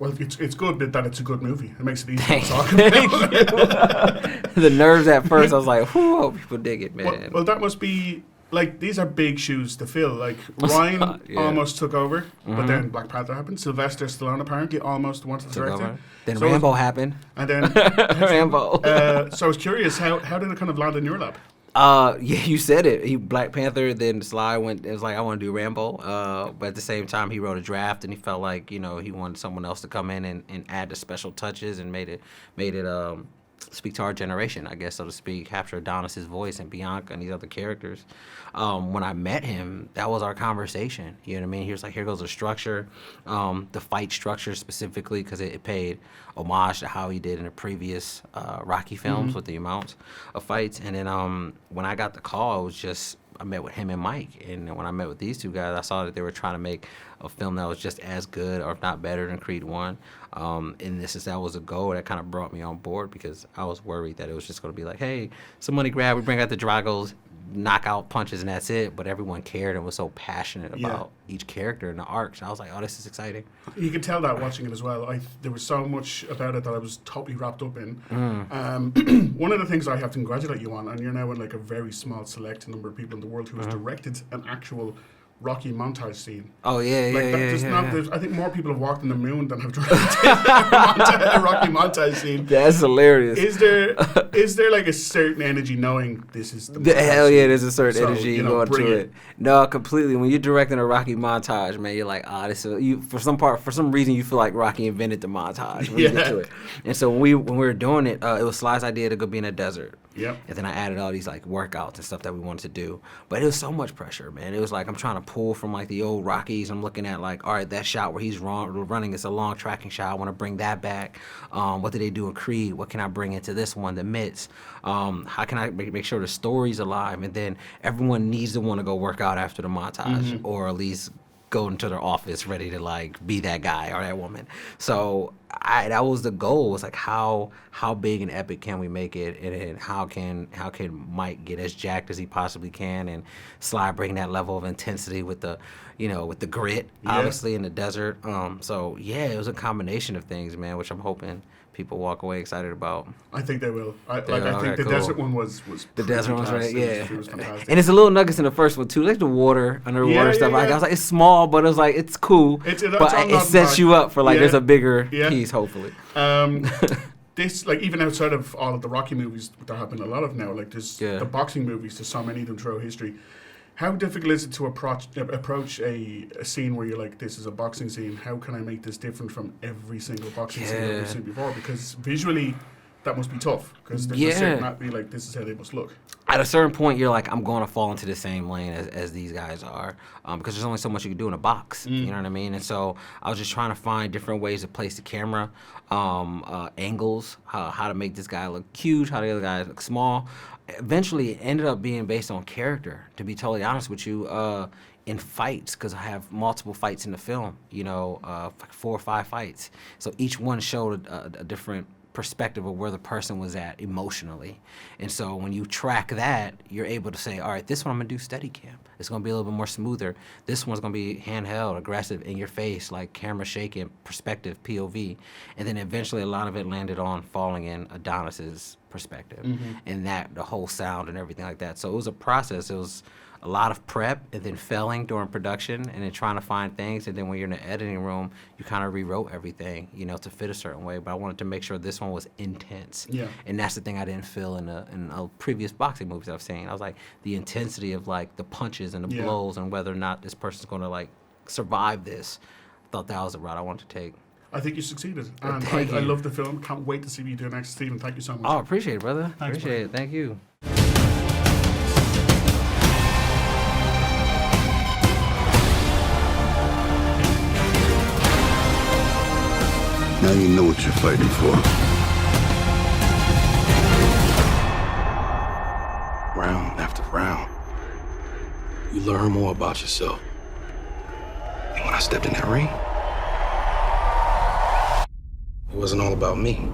Well, it's good that it's a good movie. It makes it easy Thank to talk about. The nerves at first, I was like, whew, hope people dig it, man. Well, that must be, like, these are big shoes to fill. Like, Ryan almost took over, but then Black Panther happened. Sylvester Stallone apparently almost wanted to direct it. Then Rambo happened. And then Rambo. So I was curious, how did it kind of land in your lap? Yeah, you said it. Black Panther, then Sly went, it was like, I want to do Rambo. But at the same time, he wrote a draft, and he felt like, he wanted someone else to come in and add the special touches and made it speak to our generation, I guess, so to speak, capture Adonis's voice and Bianca and these other characters. When I met him, that was our conversation. You know what I mean? He was like, here goes the structure, the fight structure specifically, because it paid homage to how he did in the previous Rocky films with the amounts of fights. And then when I got the call, it was just, I met with him and Mike. And when I met with these two guys, I saw that they were trying to make a film that was just as good or if not better than Creed 1. And that was a goal that kind of brought me on board because I was worried that it was just going to be like, hey, some money grab, we bring out the Dragos, knockout punches, and that's it. But everyone cared and was so passionate about each character and the arcs. And I was like, oh, this is exciting. You could tell that watching it as well. There was so much about it that I was totally wrapped up in. One of the things I have to congratulate you on, and you're now in like a very small select number of people in the world who has directed an actual Rocky montage scene. Oh, yeah. I think more people have walked on the moon than have directed a Rocky montage scene. That's hilarious. Is there like a certain energy knowing this is the hell yeah, there's a certain energy going to it. No, completely. When you're directing a Rocky montage, man, you're like, for some reason you feel like Rocky invented the montage when you get to it. And so when we were doing it, it was Sly's idea to go be in a desert. Yep. And then I added all these like workouts and stuff that we wanted to do. But it was so much pressure, man. It was like I'm trying to pull from like the old Rockies. I'm looking at like, all right, that shot where he's running, it's a long tracking shot. I want to bring that back. What did they do in Creed? What can I bring into this one, the mitts? How can I make sure the story's alive? And then everyone needs to want to go work out after the montage or at least go into their office ready to like be that guy or that woman. So that was the goal. Was like how big and epic can we make it, and how can Mike get as jacked as he possibly can, and Sly bring that level of intensity with the with the grit obviously in the desert. So yeah, it was a combination of things, man, which I'm hoping people walk away excited about. I think they will. I think the desert one was the desert one was right, yeah. It was fantastic. And it's a little nuggets in the first one too, like the water, underwater stuff. Like I was like, it's small, but it was like it's cool. But it sets you up for like there's a bigger piece, hopefully. This, like, even outside of all of the Rocky movies, there have been a lot of now. Like there's the boxing movies. There's so many of them throughout history. How difficult is it to approach a scene where you're like, this is a boxing scene, how can I make this different from every single boxing scene I've ever seen before? Because visually, that must be tough, because there's a certain not be like, this is how they must look. At a certain point, you're like, I'm going to fall into the same lane as these guys are, because there's only so much you can do in a box, you know what I mean? And so I was just trying to find different ways to place the camera, angles, how to make this guy look huge, how the other guy look small. Eventually, it ended up being based on character, to be totally honest with you, in fights, because I have multiple fights in the film, like 4 or 5 fights. So each one showed a different perspective of where the person was at emotionally. And so when you track that, you're able to say, all right, this one I'm going to do steady cam. It's going to be a little bit more smoother. This one's going to be handheld, aggressive, in your face, like camera shaking, perspective, POV. And then eventually a lot of it landed on falling in Adonis's perspective and that the whole sound and everything like that. So it was a process. It was a lot of prep and then failing during production and then trying to find things. And then when you're in the editing room, you kind of rewrote everything, to fit a certain way. But I wanted to make sure this one was intense. Yeah. And that's the thing I didn't feel in a previous boxing movies I've seen. I was like, the intensity of like the punches and the blows and whether or not this person's going to like survive this. I thought that was the route I wanted to take. I think you succeeded. And I love the film. Can't wait to see what you do next. Steven, thank you so much. Oh, appreciate it, brother. Thanks, appreciate it. Thank you. Now you know what you're fighting for. Round after round, you learn more about yourself. And when I stepped in that ring, it wasn't all about me.